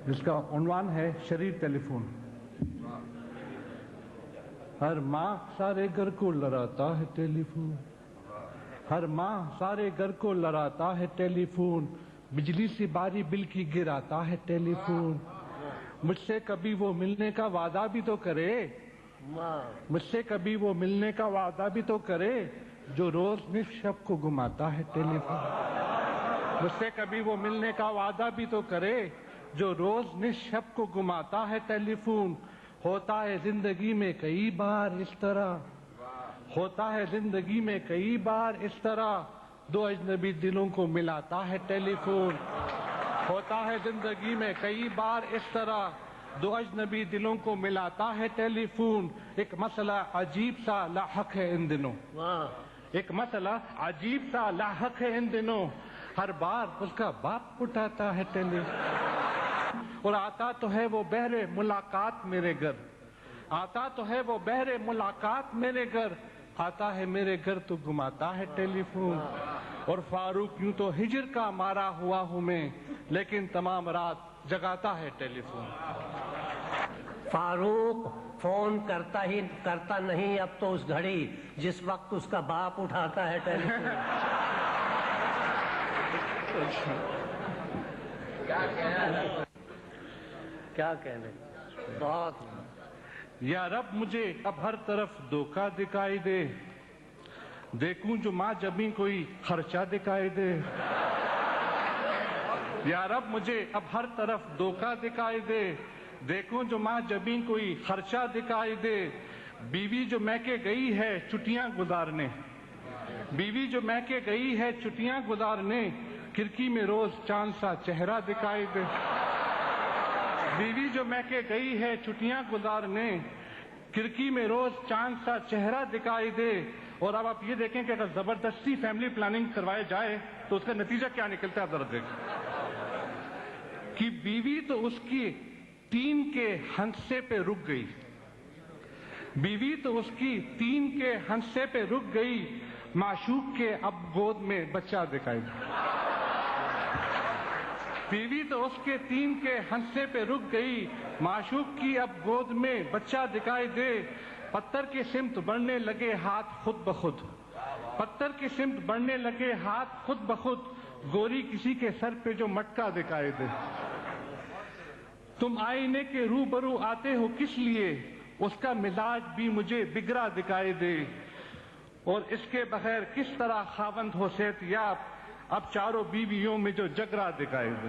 جس کا عنوان ہے شریر ٹیلی فون۔ ہر ماہ سارے گھر کو لڑاتا ہے ٹیلی فون، ہر ماہ سارے گھر کو لڑاتا ہے ٹیلی فون، بجلی سے باری بل کی گراتا ہے ٹیلی فون۔ مجھ سے کبھی وہ ملنے کا وعدہ بھی تو کرے، مجھ سے کبھی وہ ملنے کا وعدہ بھی تو کرے، جو روز نصف شب کو گھماتا ہے ٹیلی فون۔ مجھ سے کبھی وہ ملنے کا وعدہ بھی تو کرے، جو روز نصف شب کو گھماتا ہے ٹیلی فون۔ ہوتا ہے زندگی میں کئی بار اس طرح، ہوتا ہے زندگی میں کئی بار اس طرح، دو اجنبی دلوں کو ملاتا ہے ٹیلی فون۔ ہوتا ہے زندگی میں کئی بار اس طرح، دو اجنبی دلوں کو ملاتا ہے ٹیلی فون۔ ایک مسئلہ عجیب سا لاحق ہے ان دنوں، ایک مسئلہ عجیب سا لاحق ہے ان دنوں، ہر بار اس کا باپ اٹھاتا ہے ٹیلی فون۔ اور آتا تو ہے وہ بہر ملاقات میرے گھر، آتا تو ہے وہ بہر ملاقات میرے گھر، آتا ہے میرے گھر تو گھماتا ہے ٹیلی فون۔ اور فاروق یوں تو ہجر کا مارا ہوا ہوں میں، لیکن تمام رات جگاتا ہے ٹیلی فون۔ فاروق فون کرتا نہیں اب تو اس گھڑی جس وقت اس کا باپ اٹھاتا ہے ٹیلی فون۔ کیا کہنے، بہت۔ یا رب مجھے اب ہر طرف دھوکہ دکھائی دے، دیکھوں جو ماں جبیں کوئی خرچہ دکھائی دے۔ یا رب مجھے اب ہر طرف دھوکہ دکھائی دے، دیکھوں جو ماں جبیں کوئی خرچہ دکھائی دے۔ بیوی جو میکے گئی ہے چھٹیاں گزارنے، بیوی جو میکے گئی ہے چھٹیاں گزارنے، کھڑکی میں روز چاند سا چہرہ دکھائی دے۔ بیوی جو میکے گئی ہے چھٹیاں گزارنے، کھڑکی میں روز چاند سا چہرہ دکھائی دے۔ اور اب آپ یہ دیکھیں کہ اگر زبردستی فیملی پلاننگ کروائی جائے تو اس کا نتیجہ کیا نکلتا ہے، ذرا دیکھیں کہ بیوی تو اس کی 3 کے ہنسے پہ رک گئی، بیوی تو اس کی 3 کے ہنسے پہ رک گئی، معشوق کے اب گود میں بچہ دکھائی دے۔ بیوی تو اس کے 3 کے ہنسے پہ رک گئی، معشوق کی اب گود میں بچہ دکھائی دے۔ پتھر کی سمت بڑھنے لگے ہاتھ خود بخود، پتھر کی سمت بڑھنے لگے ہاتھ خود بخود، گوری کسی کے سر پہ جو مٹکا دکھائی دے۔ تم آئینے کے روبرو آتے ہو کس لیے، اس کا مزاج بھی مجھے بگڑا دکھائی دے۔ اور اس کے بغیر کس طرح خاوند ہو صحت یاب، اب چاروں بیویوں میں جو جگرا دکھائی دے۔